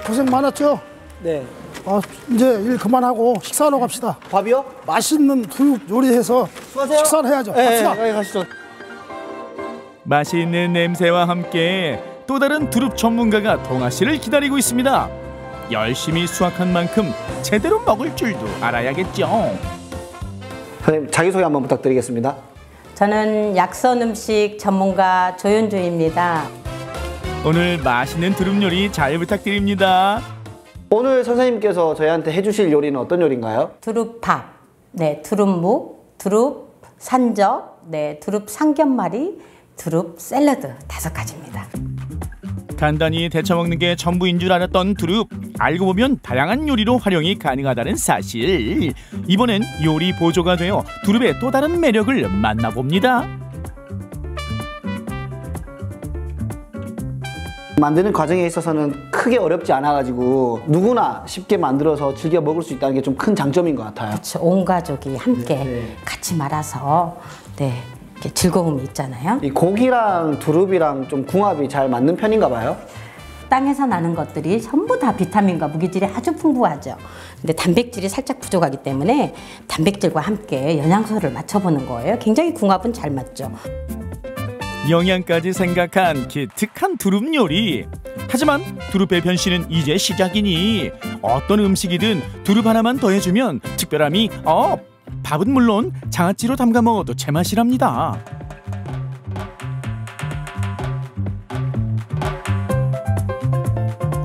고생 많았죠? 네. 이제 일 그만하고 식사하러 갑시다. 밥이요? 맛있는 두릅 요리해서 수고하세요. 식사를 해야죠. 갑시다. 네, 가시죠. 맛있는 냄새와 함께 또 다른 두릅 전문가가 동아 씨를 기다리고 있습니다. 열심히 수확한 만큼 제대로 먹을 줄도 알아야겠죠. 선생님 자기소개 한번 부탁드리겠습니다. 저는 약선 음식 전문가 조윤주입니다. 오늘 맛있는 두릅 요리 잘 부탁드립니다. 오늘 선생님께서 저희한테 해주실 요리는 어떤 요리인가요? 두릅밥, 네, 두릅묵, 두릅 산적, 네, 두릅 삼겹말이, 두릅 샐러드 5가지입니다. 간단히 데쳐 먹는 게 전부인 줄 알았던 두릅. 알고 보면 다양한 요리로 활용이 가능하다는 사실. 이번엔 요리 보조가 되어 두릅의 또 다른 매력을 만나봅니다. 만드는 과정에 있어서는 크게 어렵지 않아가지고 누구나 쉽게 만들어서 즐겨 먹을 수 있다는 게 좀 큰 장점인 것 같아요. 그렇죠. 온 가족이 함께 같이 말아서 이렇게 즐거움이 있잖아요. 이 고기랑 두릅이랑 좀 궁합이 잘 맞는 편인가 봐요? 땅에서 나는 것들이 전부 다 비타민과 무기질이 아주 풍부하죠. 근데 단백질이 살짝 부족하기 때문에 단백질과 함께 영양소를 맞춰보는 거예요. 굉장히 궁합은 잘 맞죠. 영양까지 생각한 기특한 두릅 요리. 하지만 두릅의 변신은 이제 시작이니 어떤 음식이든 두릅 하나만 더해주면 특별함이 업! 밥은 물론 장아찌로 담가 먹어도 제맛이랍니다.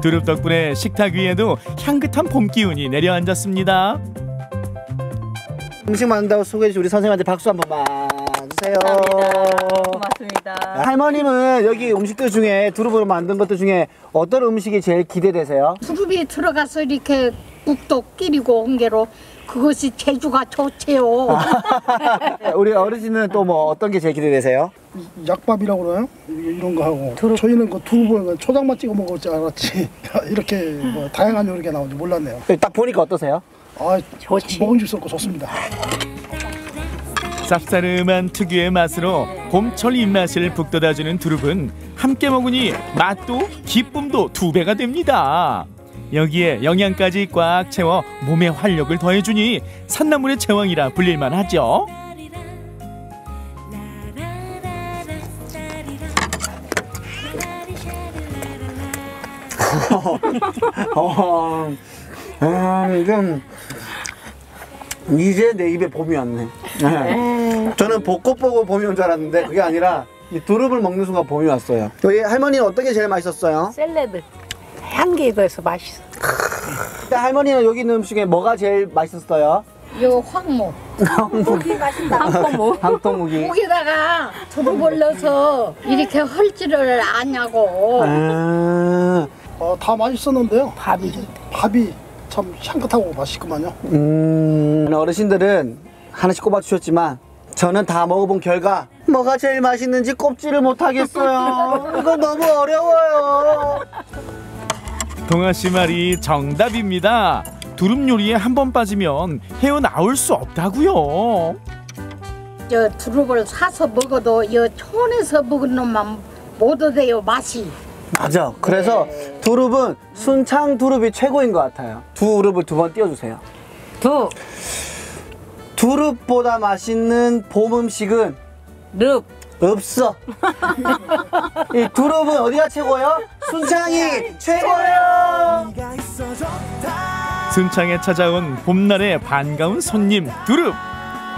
두릅 덕분에 식탁 위에도 향긋한 봄 기운이 내려앉았습니다. 음식 만든다고 소개해 주신 우리 선생님한테 박수 한 번만 주세요. 고맙습니다. 할머님은 여기 음식들 중에 두릅으로 만든 것들 중에 어떤 음식이 제일 기대되세요? 두릅이 들어가서 이렇게 국도 끼리고 온 게로 그것이 제주가 좋지요. 우리 어르신은 또 뭐 어떤 게 제일 기대되세요? 약밥이라고 그러나요? 이런 거 하고 저희는 그 두릅을 초장만 찍어 먹을 줄 알았지 이렇게 뭐 다양한 요리가 나오는지 몰랐네요. 딱 보니까 어떠세요? 좋지. 먹음직스럽고 좋습니다. 쌉싸름한 특유의 맛으로 봄철 입맛을 북돋아주는 두릅은 함께 먹으니 맛도 기쁨도 2배가 됩니다. 여기에 영양까지 꽉 채워 몸에 활력을 더해주니 산나물의 제왕이라 불릴만 하죠. 이제 내 입에 봄이 왔네. 저는 벚꽃 보고 봄이 온 줄 알았는데 그게 아니라 이 두릅을 먹는 순간 봄이 왔어요. 여기 할머니는 어떤 게 제일 맛있었어요? 샐러드. 향기 더해서 맛있어. 근데 할머니는 여기 있는 음식 중에 뭐가 제일 맛있었어요? 요 황모. 고기 맛있다. 황토무. 황토무기. 고기다가 두릅을 넣어서 이렇게 헐지를 아냐고. 다 맛있었는데요. 밥이 참 향긋하고 맛있구만요. 어르신들은 하나씩 꼽아주셨지만 저는 다 먹어본 결과 뭐가 제일 맛있는지 꼽지를 못하겠어요. 이거 너무 어려워요. 동아 씨 말이 정답입니다. 두릅 요리에 한 번 빠지면 헤어나올 수 없다고요. 저 두릅을 사서 먹어도 이 촌에서 먹은 놈만 못 얻어요 맛이. 맞아. 그래서 두릅은 순창 두릅이 최고인 것 같아요. 두릅을 2번 띄워주세요. 두릅보다 맛있는 봄 음식은 릅 없어. 이 두릅은 어디가 최고예요? 순창이 최고예요. 순창에 찾아온 봄날의 반가운 손님 두릅.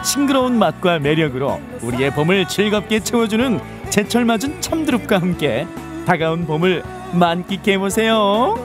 싱그러운 맛과 매력으로 우리의 봄을 즐겁게 채워주는 제철 맞은 참두릅과 함께 다가온 봄을 만끽해보세요.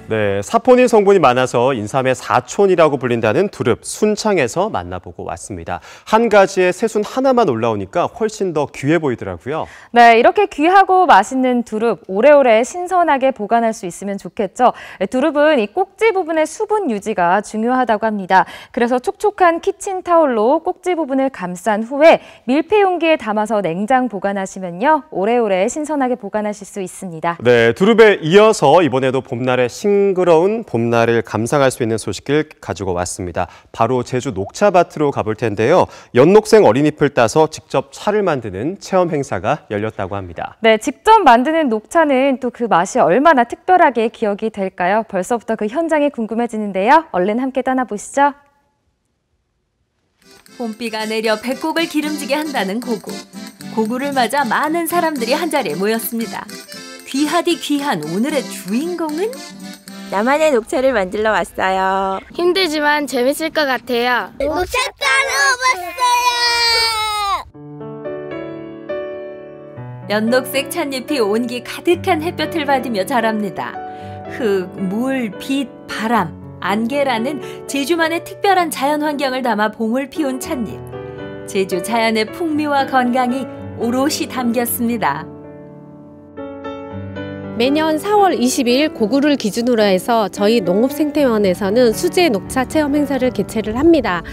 네, 사포닌 성분이 많아서 인삼의 사촌이라고 불린다는 두릅, 순창에서 만나보고 왔습니다. 한 가지에 새순 하나만 올라오니까 훨씬 더 귀해 보이더라고요. 네, 이렇게 귀하고 맛있는 두릅, 오래오래 신선하게 보관할 수 있으면 좋겠죠. 두릅은 이 꼭지 부분의 수분 유지가 중요하다고 합니다. 그래서 촉촉한 키친타올로 꼭지 부분을 감싼 후에 밀폐 용기에 담아서 냉장 보관하시면요, 오래오래 신선하게 보관하실 수 있습니다. 네, 두릅에 이어서 이번에도 봄날의 싱그러운 봄날을 감상할 수 있는 소식을 가지고 왔습니다. 바로 제주 녹차밭으로 가볼 텐데요. 연녹생 어린잎을 따서 직접 차를 만드는 체험 행사가 열렸다고 합니다. 네, 직접 만드는 녹차는 또 그 맛이 얼마나 특별하게 기억이 될까요? 벌써부터 그 현장이 궁금해지는데요. 얼른 함께 떠나보시죠. 봄비가 내려 배꼽을 기름지게 한다는 고구. 고구를 맞아 많은 사람들이 한자리에 모였습니다. 귀하디 귀한 오늘의 주인공은? 나만의 녹차를 만들러 왔어요. 힘들지만 재밌을 것 같아요. 녹차 따러 왔어요. 연녹색 찻잎이 온기 가득한 햇볕을 받으며 자랍니다. 흙, 물, 빛, 바람, 안개라는 제주만의 특별한 자연 환경을 담아 봄을 피운 찻잎. 제주 자연의 풍미와 건강이 오롯이 담겼습니다. 매년 4월 22일 고구를 기준으로 해서 저희 농업생태원에서는 수제 녹차 체험 행사를 개최를 합니다.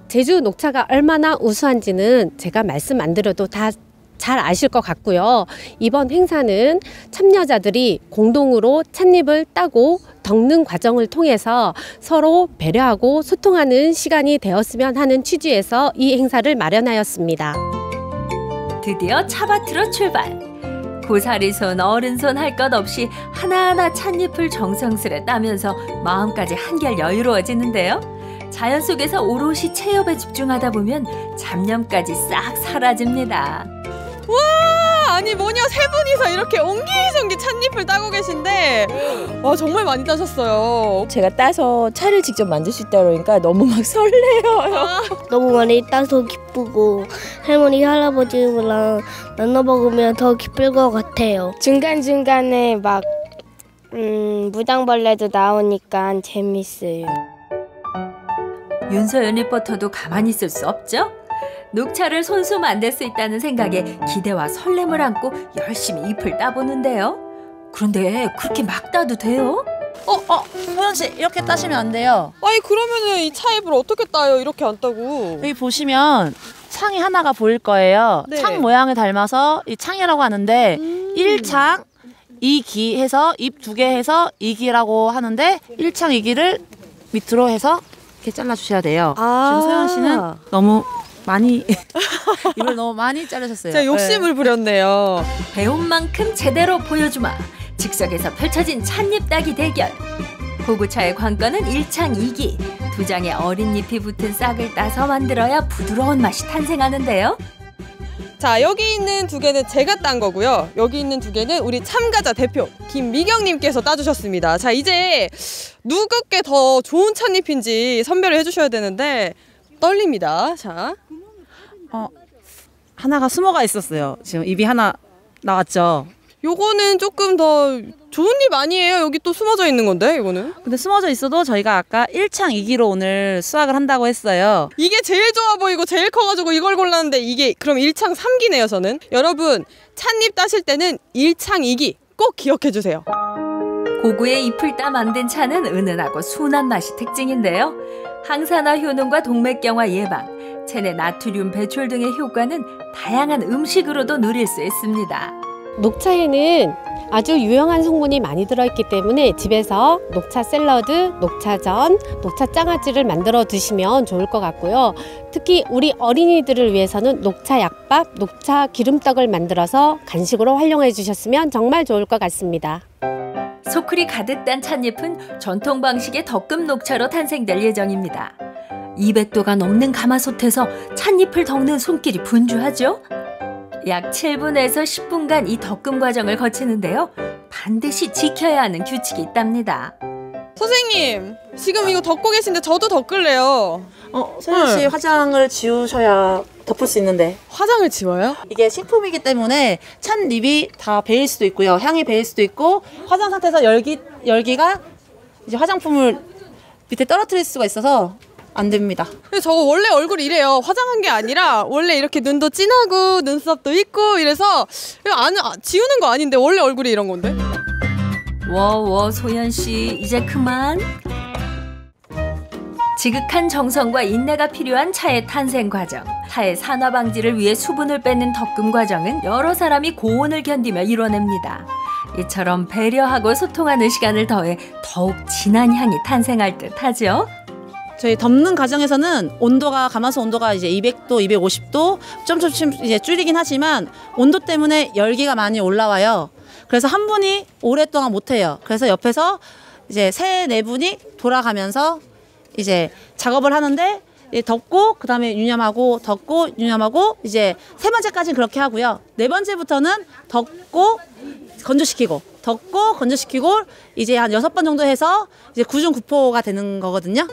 제주 녹차가 얼마나 우수한지는 제가 말씀 안 드려도 다 잘 아실 것 같고요. 이번 행사는 참여자들이 공동으로 찻잎을 따고 덕는 과정을 통해서 서로 배려하고 소통하는 시간이 되었으면 하는 취지에서 이 행사를 마련하였습니다. 드디어 차밭으로 출발. 고사리손, 어른손 할 것 없이 하나하나 찻잎을 정성스레 따면서 마음까지 한결 여유로워지는데요. 자연 속에서 오롯이 체험에 집중하다 보면 잡념까지 싹 사라집니다. 와, 아니 뭐냐, 세 분이서 이렇게 옹기종기 찻잎을 따고 계신데 와, 정말 많이 따셨어요. 제가 따서 차를 직접 만들 수 있다 그러니까 너무 막 설레요. 너무 많이 따서 기쁘고 할머니, 할아버지랑 나눠 먹으면 더 기쁠 것 같아요. 중간중간에 막 무당벌레도 나오니까 재밌어요. 윤서연 리포터도 가만히 있을 수 없죠? 녹차를 손수 만들 수 있다는 생각에 기대와 설렘을 안고 열심히 잎을 따보는데요. 그런데 그렇게 막 따도 돼요? 소연 씨, 이렇게 따시면 안 돼요. 아니 그러면은 이 차잎을 어떻게 따요? 이렇게 안 따고. 여기 보시면 창이 하나가 보일 거예요. 네. 창 모양을 닮아서 이 창이라고 하는데 1창 2기 해서 잎 2개 해서 2기라고 하는데 1창 2기를 밑으로 해서 이렇게 잘라주셔야 돼요. 지금 소연 씨는 너무 많이 잎을 너무 많이 자르셨어요. 제가 욕심을 부렸네요. 배운 만큼 제대로 보여주마. 즉석에서 펼쳐진 찻잎 따기 대결. 고구차의 관건은 1창 2기. 2장의 어린 잎이 붙은 싹을 따서 만들어야 부드러운 맛이 탄생하는데요. 자, 자, 여기 있는 2개는 제가 딴 거고요. 여기 있는 2개는 우리 참가자 대표 김미경님께서 따주셨습니다. 자, 이제 누구께 더 좋은 찻잎인지 선별을 해주셔야 되는데 떨립니다. 자, 하나가 숨어가 있었어요. 지금 입이 하나 나왔죠. 요거는 조금 더 좋은 잎 아니에요? 여기 또 숨어져 있는 건데, 이거는? 근데 숨어져 있어도 저희가 아까 1창 2기로 오늘 수확을 한다고 했어요. 이게 제일 좋아 보이고 제일 커가지고 이걸 골랐는데 이게 그럼 1창 3기네요, 저는. 여러분, 찻잎 따실 때는 1창 2기 꼭 기억해주세요. 고구의 잎을 따 만든 차는 은은하고 순한 맛이 특징인데요. 항산화 효능과 동맥경화 예방, 체내 나트륨 배출 등의 효과는 다양한 음식으로도 누릴 수 있습니다. 녹차에는 아주 유용한 성분이 많이 들어있기 때문에 집에서 녹차 샐러드, 녹차전, 녹차 장아찌를 만들어 드시면 좋을 것 같고요. 특히 우리 어린이들을 위해서는 녹차 약밥, 녹차 기름떡을 만들어서 간식으로 활용해 주셨으면 정말 좋을 것 같습니다. 소쿨이 가득 단 찻잎은 전통 방식의 덕금 녹차로 탄생될 예정입니다. 200도가 넘는 가마솥에서 찻잎을 덮는 손길이 분주하죠? 약 7분에서 10분간 이 덕금 과정을 거치는데요. 반드시 지켜야 하는 규칙이 있답니다. 선생님, 지금 이거 덮고 계신데 저도 덮을래요. 소연 씨 화장을 지우셔야 덮을 수 있는데. 화장을 지워요? 이게 식품이기 때문에 찻잎이 다 배일 수도 있고요. 향이 배일 수도 있고 화장 상태에서 열기가 이제 화장품을 밑에 떨어뜨릴 수가 있어서 안 됩니다. 근데 저 원래 얼굴이 이래요. 화장한 게 아니라 원래 이렇게 눈도 진하고 눈썹도 있고 이래서 지우는 거 아닌데 원래 얼굴이 이런 건데? 워워 소연씨 이제 그만. 지극한 정성과 인내가 필요한 차의 탄생 과정. 차의 산화 방지를 위해 수분을 빼는 덕금 과정은 여러 사람이 고온을 견디며 이뤄냅니다. 이처럼 배려하고 소통하는 시간을 더해 더욱 진한 향이 탄생할 듯 하죠. 저희 덮는 과정에서는 온도가 가마솥 온도가 이제 200도, 250도 좀 이제 줄이긴 하지만 온도 때문에 열기가 많이 올라와요. 그래서 한 분이 오랫동안 못 해요. 그래서 옆에서 이제 3-4분이 돌아가면서 이제 작업을 하는데 덮고 그다음에 유념하고 덮고 유념하고 이제 3번째까지는 그렇게 하고요. 4번째부터는 덮고 건조시키고 덮고 건조시키고 이제 한 6번 정도 해서 이제 구중구포가 되는 거거든요.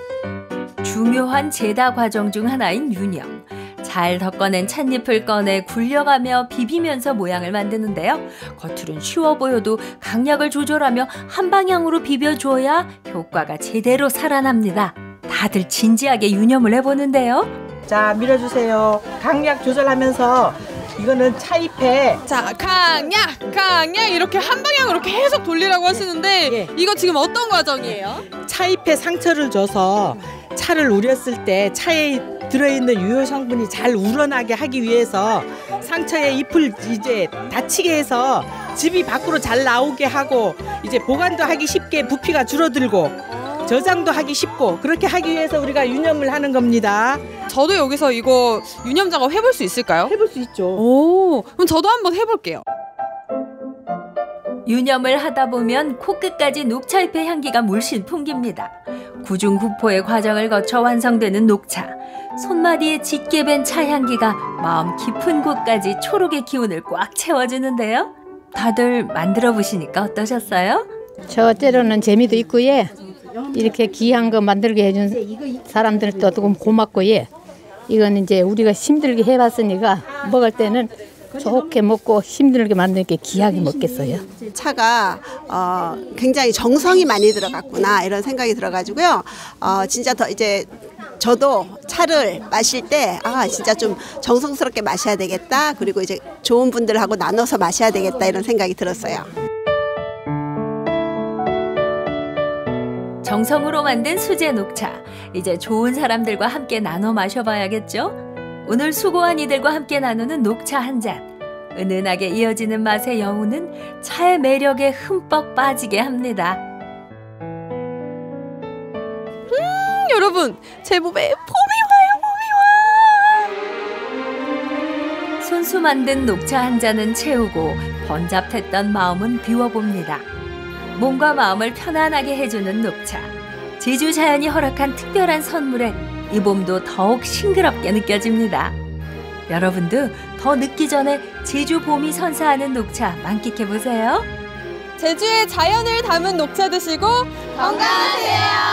중요한 제다 과정 중 하나인 유념. 잘 덮어낸 찻잎을 꺼내 굴려가며 비비면서 모양을 만드는데요. 겉으론 쉬워 보여도 강약을 조절하며 한 방향으로 비벼줘야 효과가 제대로 살아납니다. 다들 진지하게 유념을 해보는데요. 자, 밀어주세요. 강약 조절하면서 이거는 차잎에 자, 강약 이렇게 한 방향으로 계속 돌리라고 하시는데 이거 지금 어떤 과정이에요? 차잎에 상처를 줘서 차를 우렸을 때 차에 들어있는 유효 성분이 잘 우러나게 하기 위해서 상처에 잎을 이제 닫히게 해서 즙이 밖으로 잘 나오게 하고 이제 보관도 하기 쉽게 부피가 줄어들고 저장도 하기 쉽고 그렇게 하기 위해서 우리가 유념을 하는 겁니다. 저도 여기서 이거 유념 작업 해볼 수 있을까요? 해볼 수 있죠. 오, 그럼 저도 한번 해볼게요. 유념을 하다 보면 코끝까지 녹차잎의 향기가 물씬 풍깁니다. 구중구포의 과정을 거쳐 완성되는 녹차. 손마디에 짙게 밴 차향기가 마음 깊은 곳까지 초록의 기운을 꽉 채워주는데요. 다들 만들어 보시니까 어떠셨어요? 저 때로는 재미도 있고 예. 이렇게 귀한 거 만들게 해준 사람들도 너무 고맙고 예. 이건 이제 우리가 힘들게 해봤으니까 먹을 때는 좋게 먹고 힘들게 만드니까 귀하게 먹겠어요. 차가 굉장히 정성이 많이 들어갔구나 이런 생각이 들어가지고요. 진짜 더 이제 저도 차를 마실 때 진짜 좀 정성스럽게 마셔야 되겠다. 그리고 이제 좋은 분들하고 나눠서 마셔야 되겠다 이런 생각이 들었어요. 정성으로 만든 수제 녹차. 이제 좋은 사람들과 함께 나눠 마셔봐야겠죠? 오늘 수고한 이들과 함께 나누는 녹차 한 잔. 은은하게 이어지는 맛의 여운은 차의 매력에 흠뻑 빠지게 합니다. 여러분, 제 몸에 봄이 와요. 손수 만든 녹차 한 잔은 채우고 번잡했던 마음은 비워봅니다. 몸과 마음을 편안하게 해주는 녹차. 제주 자연이 허락한 특별한 선물에 이 봄도 더욱 싱그럽게 느껴집니다. 여러분도 더 늦기 전에 제주 봄이 선사하는 녹차 만끽해보세요. 제주의 자연을 담은 녹차 드시고 건강하세요.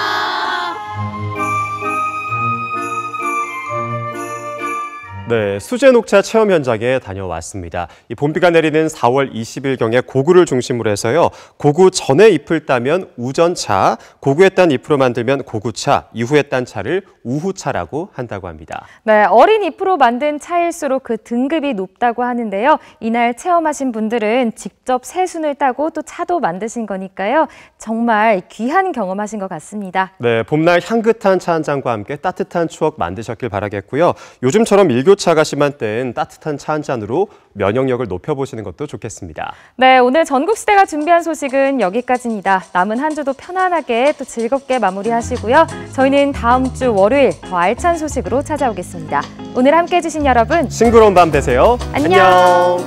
네, 수제 녹차 체험 현장에 다녀왔습니다. 이 봄비가 내리는 4월 20일경에 고구를 중심으로 해서요. 고구 전에 잎을 따면 우전차, 고구에 딴 잎으로 만들면 고구차, 이후에 딴 차를 우후차라고 한다고 합니다. 네, 어린 잎으로 만든 차일수록 그 등급이 높다고 하는데요. 이날 체험하신 분들은 직접 새순을 따고 또 차도 만드신 거니까요. 정말 귀한 경험하신 것 같습니다. 네, 봄날 향긋한 차 한 잔과 함께 따뜻한 추억 만드셨길 바라겠고요. 요즘처럼 일교차가 심한 때엔 따뜻한 차 한 잔으로 면역력을 높여보시는 것도 좋겠습니다. 네, 오늘 전국시대가 준비한 소식은 여기까지입니다. 남은 한 주도 편안하게 또 즐겁게 마무리하시고요. 저희는 다음 주 월요일 더 알찬 소식으로 찾아오겠습니다. 오늘 함께해 주신 여러분, 싱그러운 밤 되세요. 안녕.